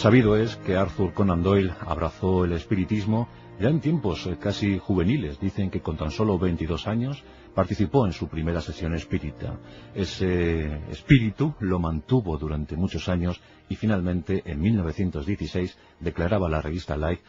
Sabido es que Arthur Conan Doyle abrazó el espiritismo ya en tiempos casi juveniles. Dicen que con tan solo 22 años participó en su primera sesión espírita. Ese espíritu lo mantuvo durante muchos años y finalmente en 1916 declaraba a la revista Life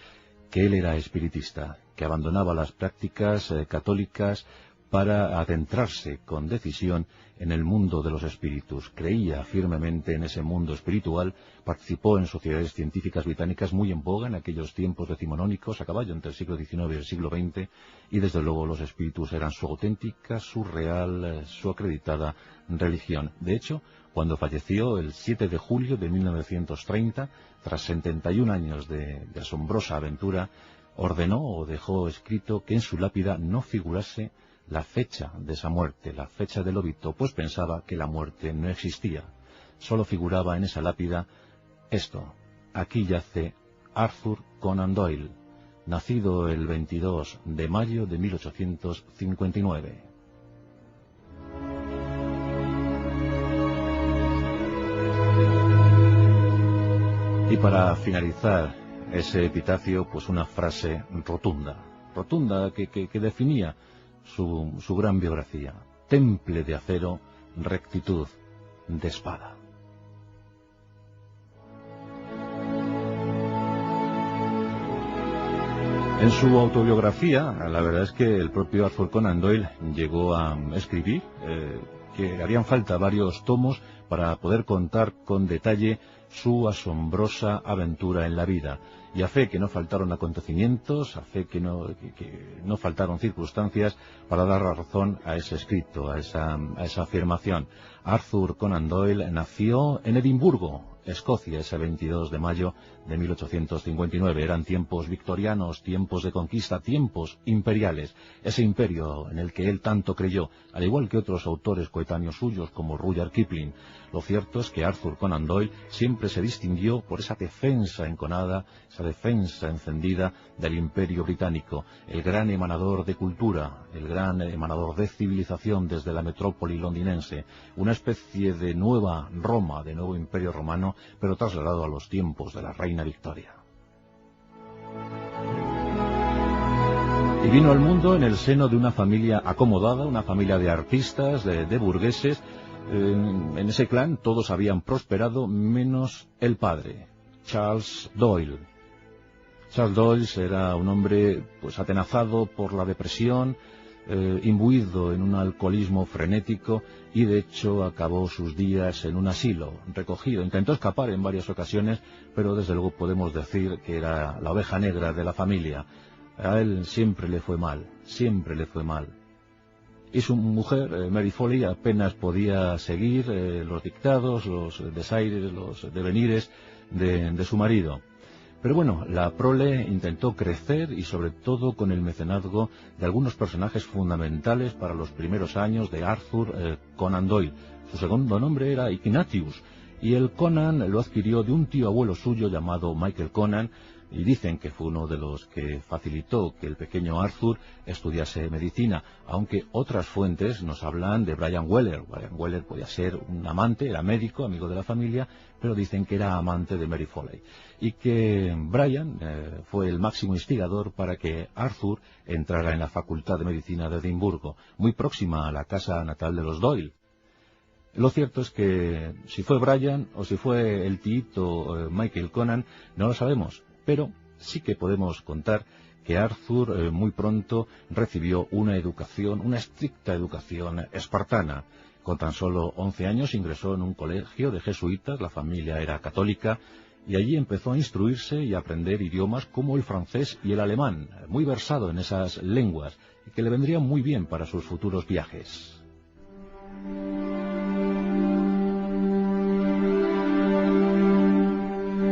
que él era espiritista, que abandonaba las prácticas católicas para adentrarse con decisión en el mundo de los espíritus. Creía firmemente en ese mundo espiritual, participó en sociedades científicas británicas muy en boga en aquellos tiempos decimonónicos, a caballo entre el siglo XIX y el siglo XX, y desde luego los espíritus eran su auténtica, su real, su acreditada religión. De hecho, cuando falleció el 7 de julio de 1930, tras 71 años de asombrosa aventura, ordenó o dejó escrito que en su lápida no figurase la fecha de esa muerte, la fecha del óbito, pues pensaba que la muerte no existía. Solo figuraba en esa lápida esto: aquí yace Arthur Conan Doyle, nacido el 22 de mayo de 1859. Y para finalizar ese epitafio, pues una frase rotunda que definía su gran biografía: temple de acero, rectitud de espada. En su autobiografía, la verdad es que el propio Arthur Conan Doyle llegó a escribir que harían falta varios tomos para poder contar con detalle su asombrosa aventura en la vida. Y a fe que no faltaron acontecimientos, a fe que no faltaron circunstancias para dar razón a ese escrito, a esa afirmación. Arthur Conan Doyle nació en Edimburgo, Escocia, ese 22 de mayo de 1859. Eran tiempos victorianos, tiempos de conquista, tiempos imperiales. Ese imperio en el que él tanto creyó, al igual que otros autores coetáneos suyos como Rudyard Kipling. Lo cierto es que Arthur Conan Doyle siempre se distinguió por esa defensa enconada, esa defensa encendida del imperio británico, el gran emanador de cultura, el gran emanador de civilización desde la metrópoli londinense, una especie de nueva Roma, de nuevo imperio romano, pero trasladado a los tiempos de la reina Victoria. Y vino al mundo en el seno de una familia acomodada, una familia de artistas, de burgueses. En ese clan todos habían prosperado menos el padre, Charles Doyle. Charles Doyle era un hombre pues atenazado por la depresión, imbuido en un alcoholismo frenético, y de hecho acabó sus días en un asilo, recogido. Intentó escapar en varias ocasiones, pero desde luego podemos decir que era la oveja negra de la familia. A él siempre le fue mal, siempre le fue mal. Y su mujer, Mary Foley, apenas podía seguir los dictados, los desaires, los devenires de su marido. Pero bueno, la prole intentó crecer, y sobre todo con el mecenazgo de algunos personajes fundamentales para los primeros años de Arthur Conan Doyle. Su segundo nombre era Ignatius, y el Conan lo adquirió de un tío abuelo suyo llamado Michael Conan, y dicen que fue uno de los que facilitó que el pequeño Arthur estudiase medicina, aunque otras fuentes nos hablan de Brian Weller. Brian Weller podía ser un amante, era médico, amigo de la familia, pero dicen que era amante de Mary Foley, y que Brian fue el máximo instigador para que Arthur entrara en la Facultad de Medicina de Edimburgo, muy próxima a la casa natal de los Doyle. Lo cierto es que si fue Brian o si fue el tíito Michael Conan, no lo sabemos, pero sí que podemos contar que Arthur muy pronto recibió una educación, una estricta educación espartana. Con tan solo 11 años ingresó en un colegio de jesuitas, la familia era católica, y allí empezó a instruirse y a aprender idiomas como el francés y el alemán, muy versado en esas lenguas, y que le vendrían muy bien para sus futuros viajes.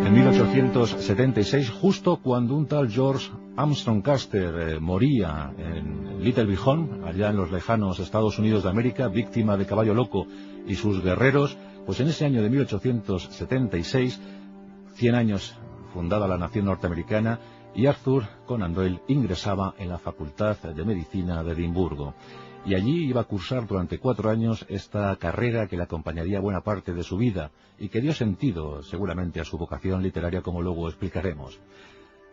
En 1876, justo cuando un tal George Armstrong Custer moría en Little Bighorn, allá en los lejanos Estados Unidos de América, víctima de caballo loco y sus guerreros, pues en ese año de 1876, 100 años fundada la nación norteamericana, y Arthur Conan Doyle ingresaba en la Facultad de Medicina de Edimburgo. Y allí iba a cursar durante 4 años esta carrera que le acompañaría buena parte de su vida y que dio sentido seguramente a su vocación literaria, como luego explicaremos.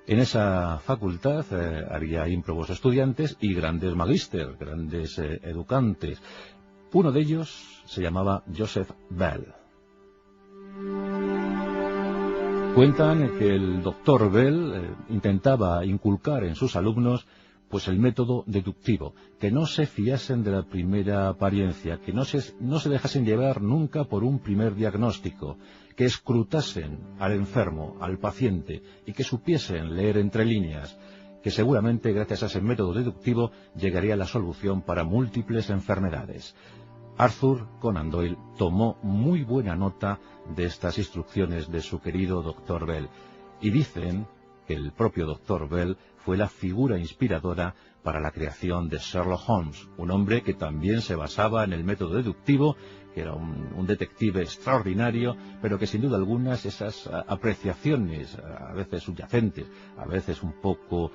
En esa facultad había ímprobos estudiantes y grandes magísteres, grandes educantes. Uno de ellos se llamaba Joseph Bell. Cuentan que el doctor Bell intentaba inculcar en sus alumnos pues el método deductivo, que no se fiasen de la primera apariencia, que no se dejasen llevar nunca por un primer diagnóstico, que escrutasen al enfermo, al paciente, y que supiesen leer entre líneas, que seguramente gracias a ese método deductivo llegaría la solución para múltiples enfermedades. Arthur Conan Doyle tomó muy buena nota de estas instrucciones de su querido doctor Bell, y dicen que el propio doctor Bell fue la figura inspiradora para la creación de Sherlock Holmes, un hombre que también se basaba en el método deductivo, que era un detective extraordinario, pero que sin duda algunas esas apreciaciones, a veces subyacentes, a veces un poco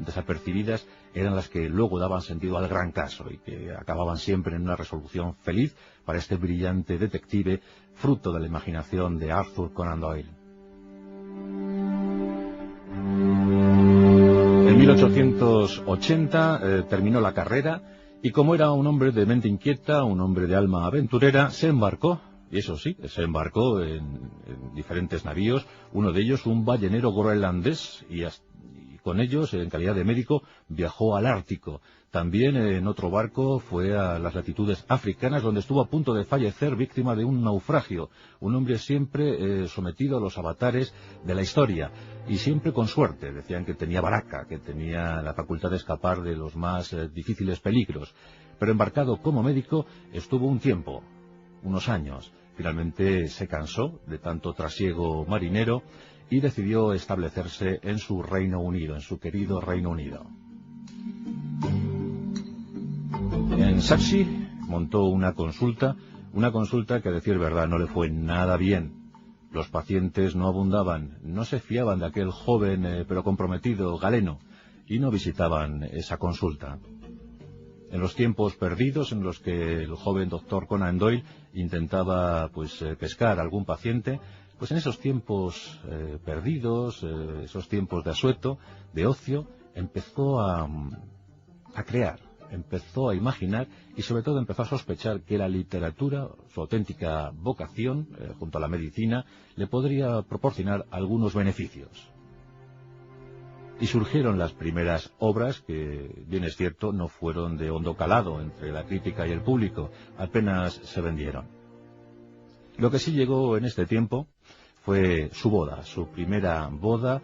desapercibidas, eran las que luego daban sentido al gran caso y que acababan siempre en una resolución feliz para este brillante detective, fruto de la imaginación de Arthur Conan Doyle. En 1880 terminó la carrera y como era un hombre de mente inquieta, un hombre de alma aventurera, se embarcó, y eso sí, se embarcó en diferentes navíos, uno de ellos un ballenero groenlandés, y con ellos, en calidad de médico, viajó al Ártico. También en otro barco fue a las latitudes africanas, donde estuvo a punto de fallecer víctima de un naufragio. Un hombre siempre sometido a los avatares de la historia, y siempre con suerte. Decían que tenía baraca, que tenía la facultad de escapar de los más difíciles peligros. Pero embarcado como médico estuvo un tiempo, unos años. Finalmente se cansó de tanto trasiego marinero y decidió establecerse en su Reino Unido, en su querido Reino Unido. En Saxi montó una consulta que a decir verdad no le fue nada bien. Los pacientes no abundaban, no se fiaban de aquel joven pero comprometido galeno y no visitaban esa consulta. En los tiempos perdidos en los que el joven doctor Conan Doyle intentaba pescar a algún paciente, pues en esos tiempos perdidos, esos tiempos de asueto, de ocio, empezó a crear, empezó a imaginar y sobre todo empezó a sospechar que la literatura, su auténtica vocación, junto a la medicina, le podría proporcionar algunos beneficios. Y surgieron las primeras obras que, bien es cierto, no fueron de hondo calado entre la crítica y el público, apenas se vendieron. Lo que sí llegó en este tiempo fue su boda, su primera boda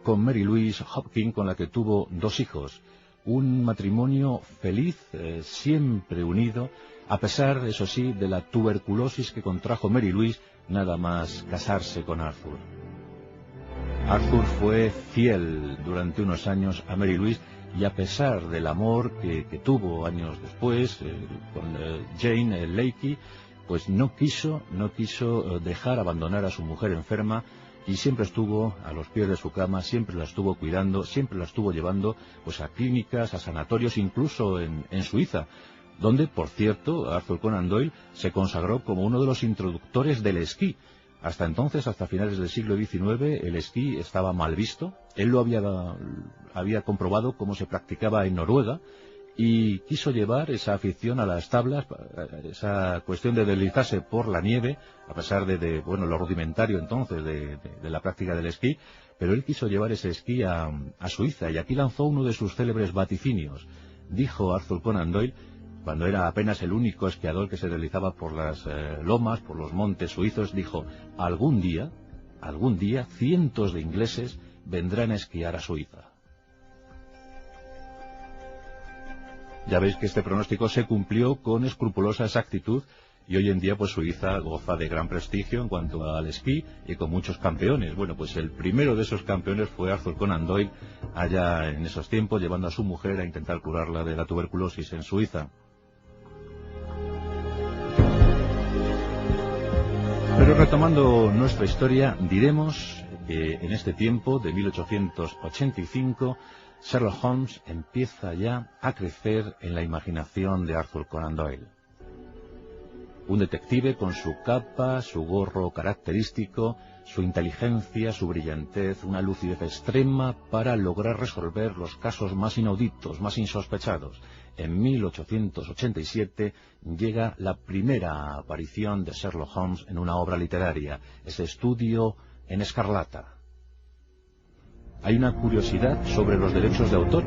con Mary Louise Hopkins, con la que tuvo 2 hijos. Un matrimonio feliz, siempre unido, a pesar, eso sí, de la tuberculosis que contrajo Mary Louise nada más casarse con Arthur. Arthur fue fiel durante unos años a Mary Louise y a pesar del amor que tuvo años después con Jane Leakey, pues no quiso dejar abandonar a su mujer enferma y siempre estuvo a los pies de su cama, siempre la estuvo cuidando, siempre la estuvo llevando pues a clínicas, a sanatorios, incluso en Suiza, donde, por cierto, Arthur Conan Doyle se consagró como uno de los introductores del esquí. Hasta entonces, hasta finales del siglo XIX, el esquí estaba mal visto. Él lo había comprobado cómo se practicaba en Noruega y quiso llevar esa afición a las tablas, esa cuestión de deslizarse por la nieve, a pesar de lo rudimentario entonces de la práctica del esquí, pero él quiso llevar ese esquí a Suiza y aquí lanzó uno de sus célebres vaticinios. Dijo Arthur Conan Doyle, cuando era apenas el único esquiador que se deslizaba por las lomas, por los montes suizos, dijo: algún día, cientos de ingleses vendrán a esquiar a Suiza. Ya veis que este pronóstico se cumplió con escrupulosa exactitud y hoy en día pues Suiza goza de gran prestigio en cuanto al esquí y con muchos campeones. Bueno, pues el primero de esos campeones fue Arthur Conan Doyle, allá en esos tiempos, llevando a su mujer a intentar curarla de la tuberculosis en Suiza. Pero retomando nuestra historia, diremos que en este tiempo de 1885 Sherlock Holmes empieza ya a crecer en la imaginación de Arthur Conan Doyle. Un detective con su capa, su gorro característico, su inteligencia, su brillantez, una lucidez extrema para lograr resolver los casos más inauditos, más insospechados. En 1887 llega la primera aparición de Sherlock Holmes en una obra literaria, ese Estudio en Escarlata. Hay una curiosidad sobre los derechos de autor,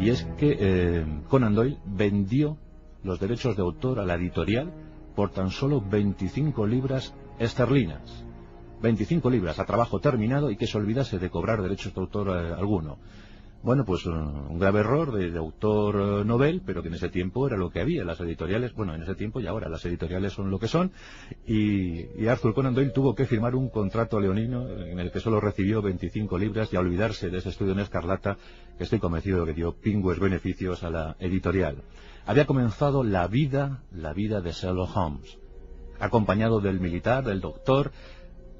y es que Conan Doyle vendió los derechos de autor a la editorial por tan solo 25 libras esterlinas. 25 libras a trabajo terminado y que se olvidase de cobrar derechos de autor alguno. Bueno, pues un grave error de autor novel, pero que en ese tiempo era lo que había. Las editoriales, bueno, en ese tiempo y ahora las editoriales son lo que son, y Arthur Conan Doyle tuvo que firmar un contrato leonino en el que solo recibió 25 libras y a olvidarse de ese Estudio en Escarlata, que estoy convencido de que dio pingües beneficios a la editorial. Había comenzado la vida de Sherlock Holmes, acompañado del militar, del doctor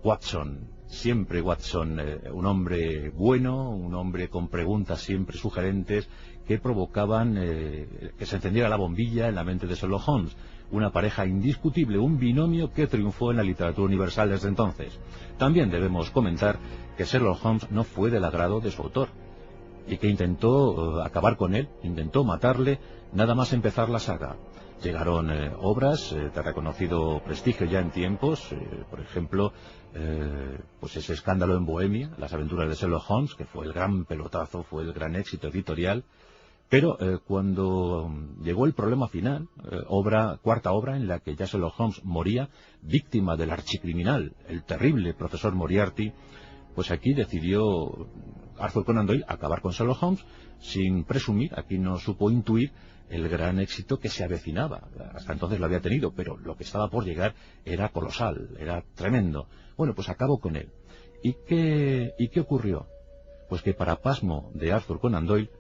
Watson. Siempre Watson, un hombre bueno, un hombre con preguntas siempre sugerentes que provocaban que se encendiera la bombilla en la mente de Sherlock Holmes. Una pareja indiscutible, un binomio que triunfó en la literatura universal desde entonces. También debemos comentar que Sherlock Holmes no fue del agrado de su autor y que intentó acabar con él, intentó matarle nada más empezar la saga. Llegaron obras de reconocido prestigio ya en tiempos, por ejemplo, pues ese Escándalo en Bohemia, Las aventuras de Sherlock Holmes, que fue el gran pelotazo, fue el gran éxito editorial, pero cuando llegó el problema final, cuarta obra en la que ya Sherlock Holmes moría, víctima del archicriminal, el terrible profesor Moriarty, pues aquí decidió Arthur Conan Doyle acabar con Sherlock Holmes sin presumir, aquí no supo intuir el gran éxito que se avecinaba. Hasta entonces lo había tenido, pero lo que estaba por llegar era colosal, era tremendo. Bueno, pues acabó con él. ¿Y qué ocurrió? Pues que para pasmo de Arthur Conan Doyle,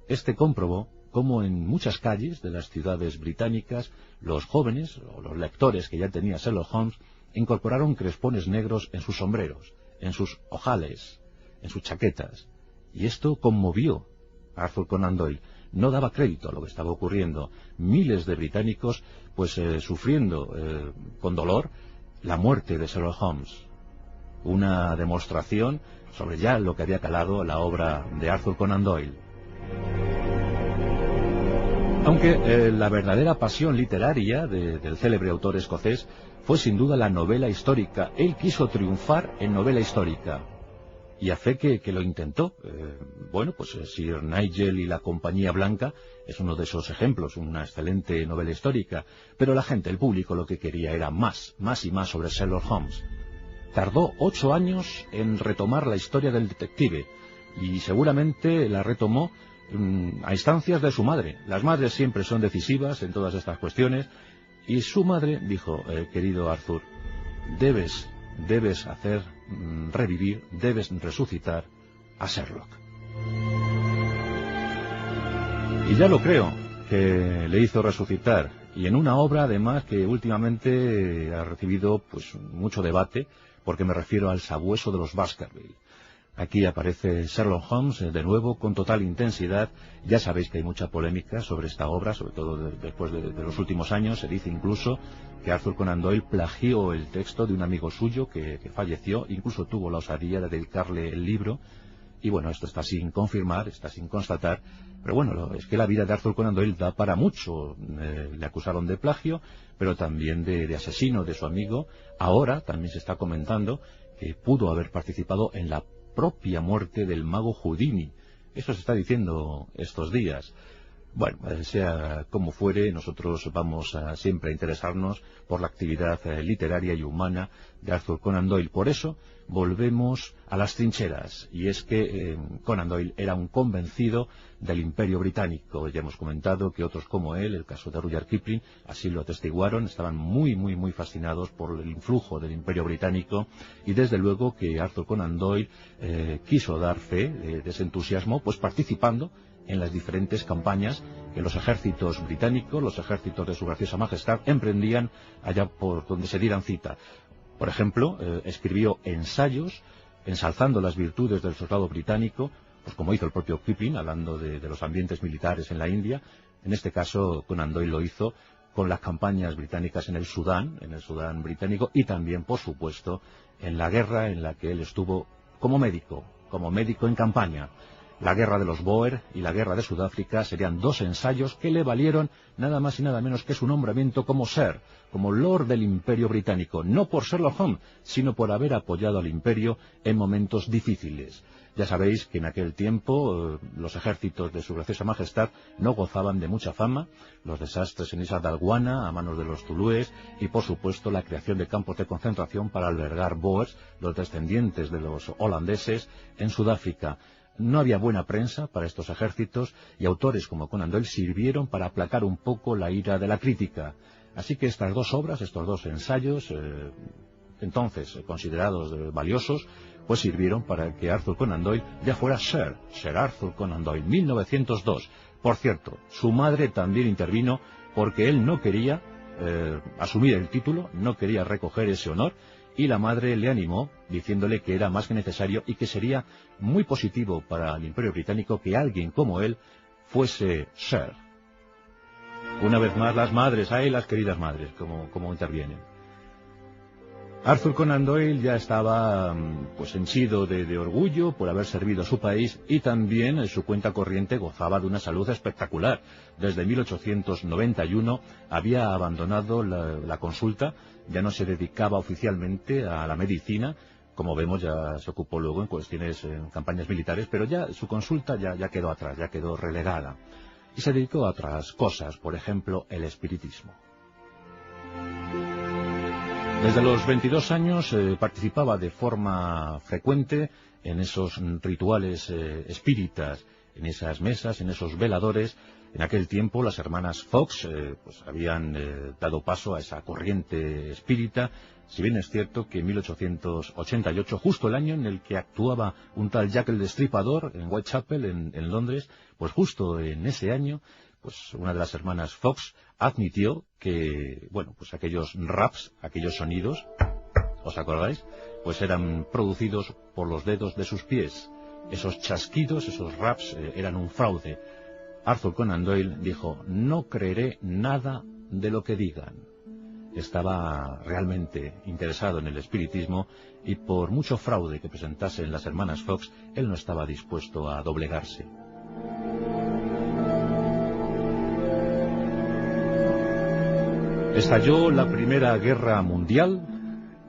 este comprobó cómo en muchas calles de las ciudades británicas los jóvenes, o los lectores que ya tenía Sherlock Holmes, incorporaron crespones negros en sus sombreros, en sus ojales, en sus chaquetas. Y esto conmovió a Arthur Conan Doyle. No daba crédito a lo que estaba ocurriendo. Miles de británicos, pues sufriendo con dolor la muerte de Sherlock Holmes. Una demostración sobre ya lo que había calado la obra de Arthur Conan Doyle. Aunque la verdadera pasión literaria del célebre autor escocés fue sin duda la novela histórica. Él quiso triunfar en novela histórica. Y a fe que lo intentó. Bueno, pues Sir Nigel y la Compañía Blanca es uno de esos ejemplos, una excelente novela histórica. Pero la gente, el público, lo que quería era más y más sobre Sherlock Holmes. Tardó 8 años en retomar la historia del detective, y seguramente la retomó a instancias de su madre. Las madres siempre son decisivas en todas estas cuestiones, y su madre dijo: querido Arthur, debes hacer revivir, debes resucitar a Sherlock. Y ya lo creo que le hizo resucitar, y en una obra además que últimamente ha recibido pues mucho debate, porque me refiero al Sabueso de los Baskerville. Aquí aparece Sherlock Holmes de nuevo con total intensidad. Ya sabéis que hay mucha polémica sobre esta obra, sobre todo después de los últimos años. Se dice incluso que Arthur Conan Doyle plagió el texto de un amigo suyo que falleció, incluso tuvo la osadía de dedicarle el libro. Y bueno, esto está sin confirmar, está sin constatar, pero bueno, es que la vida de Arthur Conan Doyle da para mucho. Le acusaron de plagio, pero también de asesino de su amigo. Ahora también se está comentando que pudo haber participado en la propia muerte del mago Houdini. Eso se está diciendo estos días. Bueno, sea como fuere, nosotros vamos siempre a interesarnos por la actividad literaria y humana de Arthur Conan Doyle. Por eso volvemos a las trincheras, y es que Conan Doyle era un convencido del Imperio Británico. Ya hemos comentado que otros como él, el caso de Rudyard Kipling, así lo atestiguaron, estaban muy fascinados por el influjo del Imperio Británico, y desde luego que Arthur Conan Doyle quiso dar fe de ese entusiasmo, pues participando en las diferentes campañas que los ejércitos británicos, los ejércitos de su graciosa majestad, emprendían allá por donde se dieran cita. Por ejemplo, escribió ensayos ensalzando las virtudes del soldado británico, pues como hizo el propio Kipling, hablando de los ambientes militares en la India. En este caso, Conan Doyle lo hizo con las campañas británicas en el Sudán británico, y también, por supuesto, en la guerra en la que él estuvo como médico en campaña. La guerra de los Boer y la guerra de Sudáfrica serían dos ensayos que le valieron nada más y nada menos que su nombramiento como Sir, como Lord del Imperio Británico, no por Sherlock Holmes, sino por haber apoyado al Imperio en momentos difíciles. Ya sabéis que en aquel tiempo los ejércitos de su graciosa majestad no gozaban de mucha fama, los desastres en Isla de Alguana a manos de los zulúes y por supuesto la creación de campos de concentración para albergar Boers, los descendientes de los holandeses, en Sudáfrica. No había buena prensa para estos ejércitos y autores como Conan Doyle sirvieron para aplacar un poco la ira de la crítica. Así que estas dos obras, estos dos ensayos, entonces considerados valiosos, pues sirvieron para que Arthur Conan Doyle ya fuera Sir Arthur Conan Doyle, 1902. Por cierto, su madre también intervino porque él no quería asumir el título, no quería recoger ese honor, y la madre le animó diciéndole que era más que necesario y que sería muy positivo para el Imperio Británico que alguien como él fuese Sir. Una vez más las madres, ¡ay, las queridas madres, como intervienen! Arthur Conan Doyle ya estaba pues henchido de orgullo por haber servido a su país, y también su cuenta corriente gozaba de una salud espectacular. Desde 1891 había abandonado la consulta, ya no se dedicaba oficialmente a la medicina. Como vemos, ya se ocupó luego en cuestiones, en campañas militares, pero ya su consulta ya quedó atrás, ya quedó relegada. Y se dedicó a otras cosas, por ejemplo, el espiritismo. Desde los 22 años participaba de forma frecuente en esos rituales espíritas, en esas mesas, en esos veladores. En aquel tiempo las hermanas Fox pues habían dado paso a esa corriente espírita, si bien es cierto que en 1888, justo el año en el que actuaba un tal Jack el Destripador en Whitechapel, en Londres, pues justo en ese año, pues una de las hermanas Fox admitió que, bueno, pues aquellos raps, aquellos sonidos, ¿os acordáis? Pues eran producidos por los dedos de sus pies. Esos chasquidos, esos raps eran un fraude. Arthur Conan Doyle dijo: no creeré nada de lo que digan. Estaba realmente interesado en el espiritismo y por mucho fraude que presentasen las hermanas Fox, él no estaba dispuesto a doblegarse. Estalló la Primera Guerra Mundial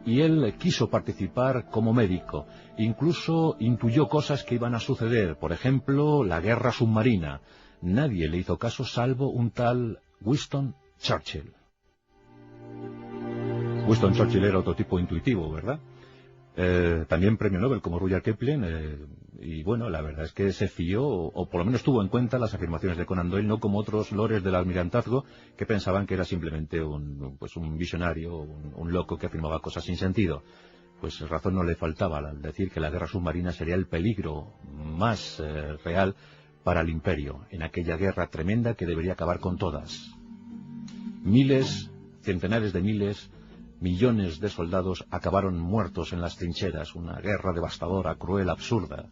y él quiso participar como médico. Incluso intuyó cosas que iban a suceder, por ejemplo, la guerra submarina. Nadie le hizo caso salvo un tal Winston Churchill. Winston Churchill era otro tipo intuitivo, ¿verdad? También premio Nobel como Rudyard Kipling, y bueno, la verdad es que se fió, o por lo menos tuvo en cuenta las afirmaciones de Conan Doyle, no como otros lores del almirantazgo que pensaban que era simplemente un visionario, un loco que afirmaba cosas sin sentido. Pues razón no le faltaba al decir que la guerra submarina sería el peligro más real para el imperio, en aquella guerra tremenda que debería acabar con todas. Miles, centenares de miles, millones de soldados acabaron muertos en las trincheras, una guerra devastadora, cruel, absurda.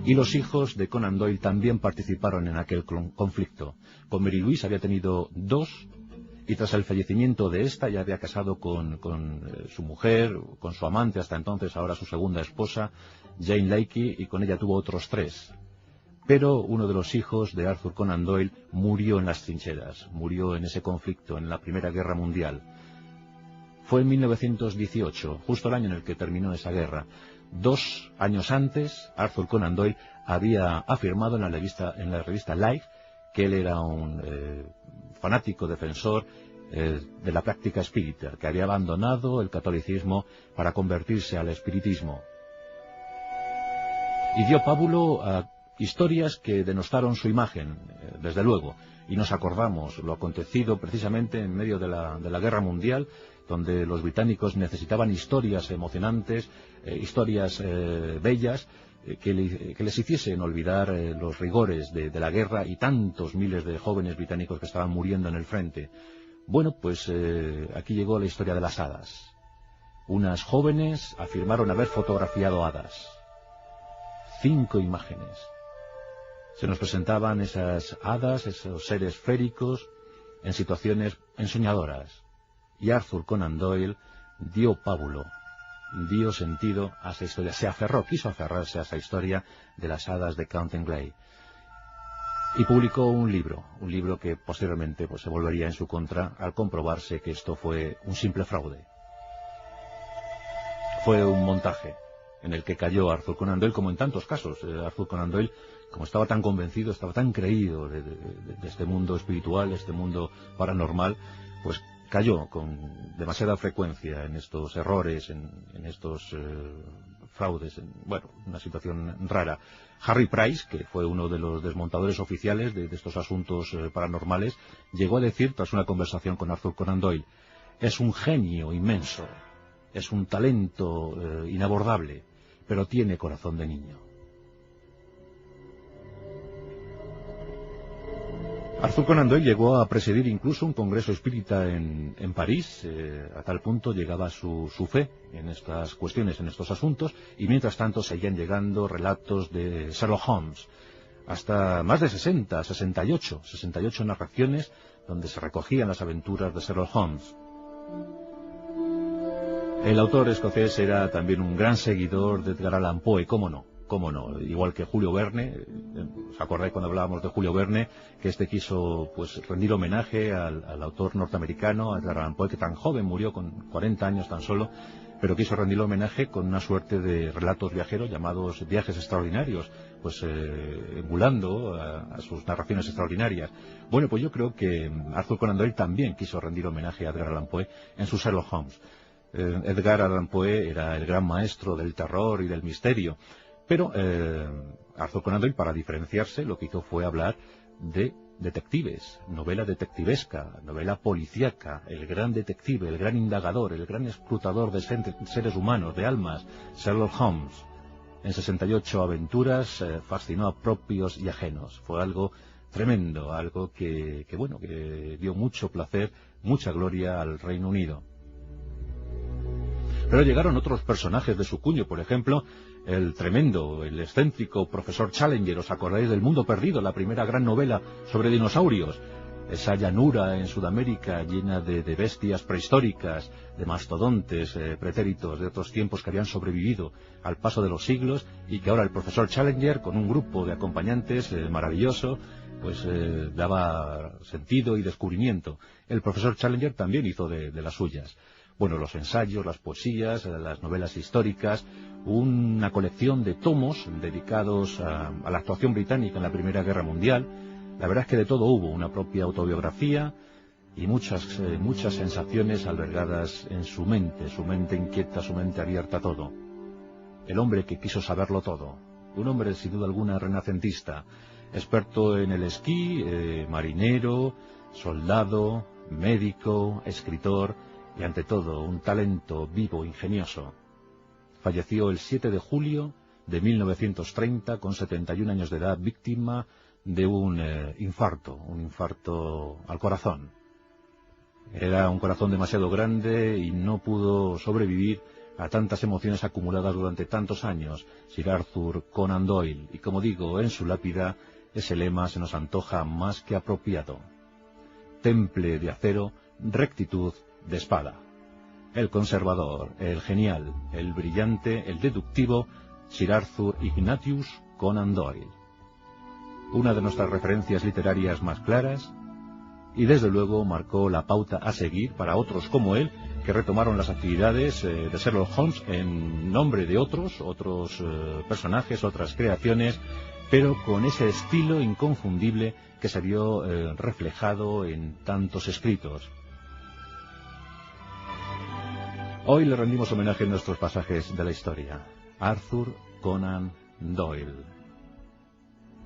Y los hijos de Conan Doyle también participaron en aquel conflicto. Con Mary Louise había tenido dos, y tras el fallecimiento de esta ya había casado con su mujer, con su amante hasta entonces, ahora su segunda esposa, Jane Leakey, y con ella tuvo otros 3. Pero uno de los hijos de Arthur Conan Doyle murió en las trincheras, murió en ese conflicto, en la Primera Guerra Mundial. Fue en 1918, justo el año en el que terminó esa guerra. 2 años antes, Arthur Conan Doyle había afirmado en la revista Life que él era un fanático defensor de la práctica espírita, que había abandonado el catolicismo para convertirse al espiritismo. Y dio pábulo a historias que denostaron su imagen, desde luego, y nos acordamos lo acontecido precisamente en medio de la Guerra Mundial, donde los británicos necesitaban historias emocionantes, historias bellas, que les hiciesen olvidar los rigores de la guerra y tantos miles de jóvenes británicos que estaban muriendo en el frente. Bueno, pues aquí llegó la historia de las hadas. Unas jóvenes afirmaron haber fotografiado hadas. 5 imágenes. Se nos presentaban esas hadas, esos seres féricos, en situaciones ensoñadoras. Y Arthur Conan Doyle dio pábulo, dio sentido a esa historia. Se aferró, quiso aferrarse a esa historia de las hadas de Canterbury. Y publicó un libro que posteriormente pues, se volvería en su contra al comprobarse que esto fue un simple fraude. Fue un montaje en el que cayó Arthur Conan Doyle, como en tantos casos. Arthur Conan Doyle, como estaba tan convencido, estaba tan creído de este mundo espiritual, este mundo paranormal, pues cayó con demasiada frecuencia en estos errores, en estos fraudes, bueno, una situación rara. Harry Price, que fue uno de los desmontadores oficiales de estos asuntos paranormales, llegó a decir, tras una conversación con Arthur Conan Doyle, es un genio inmenso, es un talento inabordable, pero tiene corazón de niño. Arthur Conan Doyle llegó a presidir incluso un congreso espírita en París, a tal punto llegaba su fe en estas cuestiones, en estos asuntos, y mientras tanto seguían llegando relatos de Sherlock Holmes, hasta más de 68 narraciones donde se recogían las aventuras de Sherlock Holmes. El autor escocés era también un gran seguidor de Edgar Allan Poe, cómo no, igual que Julio Verne. ¿Os acordáis cuando hablábamos de Julio Verne? Que quiso pues rendir homenaje al autor norteamericano, a Edgar Allan Poe, que tan joven murió, con 40 años tan solo, pero quiso rendir homenaje con una suerte de relatos viajeros llamados viajes extraordinarios, pues emulando a sus narraciones extraordinarias. Bueno, pues yo creo que Arthur Conan Doyle también quiso rendir homenaje a Edgar Allan Poe en su Sherlock Holmes. Edgar Allan Poe era el gran maestro del terror y del misterio, pero Arthur Conan Doyle, para diferenciarse, lo que hizo fue hablar de detectives, novela detectivesca, novela policíaca, el gran detective, el gran indagador, el gran escrutador de seres humanos, de almas, Sherlock Holmes. En 68 aventuras fascinó a propios y ajenos. Fue algo tremendo, algo que dio mucho placer, mucha gloria al Reino Unido. Pero llegaron otros personajes de su cuño, por ejemplo, el tremendo, el excéntrico profesor Challenger. ¿Os acordáis del Mundo Perdido, la primera gran novela sobre dinosaurios? Esa llanura en Sudamérica llena de bestias prehistóricas, de mastodontes, pretéritos de otros tiempos que habían sobrevivido al paso de los siglos, y que ahora el profesor Challenger, con un grupo de acompañantes maravilloso, pues daba sentido y descubrimiento. El profesor Challenger también hizo de las suyas. Bueno, los ensayos, las poesías, las novelas históricas, una colección de tomos dedicados a la actuación británica en la Primera Guerra Mundial. La verdad es que de todo hubo, una propia autobiografía y muchas sensaciones albergadas en su mente inquieta, su mente abierta a todo. El hombre que quiso saberlo todo, un hombre sin duda alguna renacentista, experto en el esquí, marinero, soldado, médico, escritor, y ante todo un talento vivo, ingenioso. Falleció el 7 de julio de 1930 con 71 años de edad, víctima de un infarto al corazón. Era un corazón demasiado grande y no pudo sobrevivir a tantas emociones acumuladas durante tantos años. Sir Arthur Conan Doyle, y como digo, en su lápida ese lema se nos antoja más que apropiado. Temple de acero, rectitud de espada. El conservador, el genial, el brillante, el deductivo, Sir Arthur Ignatius Conan Doyle. Una de nuestras referencias literarias más claras, y desde luego marcó la pauta a seguir para otros como él, que retomaron las actividades de Sherlock Holmes en nombre de otros personajes, otras creaciones, pero con ese estilo inconfundible que se vio reflejado en tantos escritos. Hoy le rendimos homenaje en nuestros pasajes de la historia. Arthur Conan Doyle.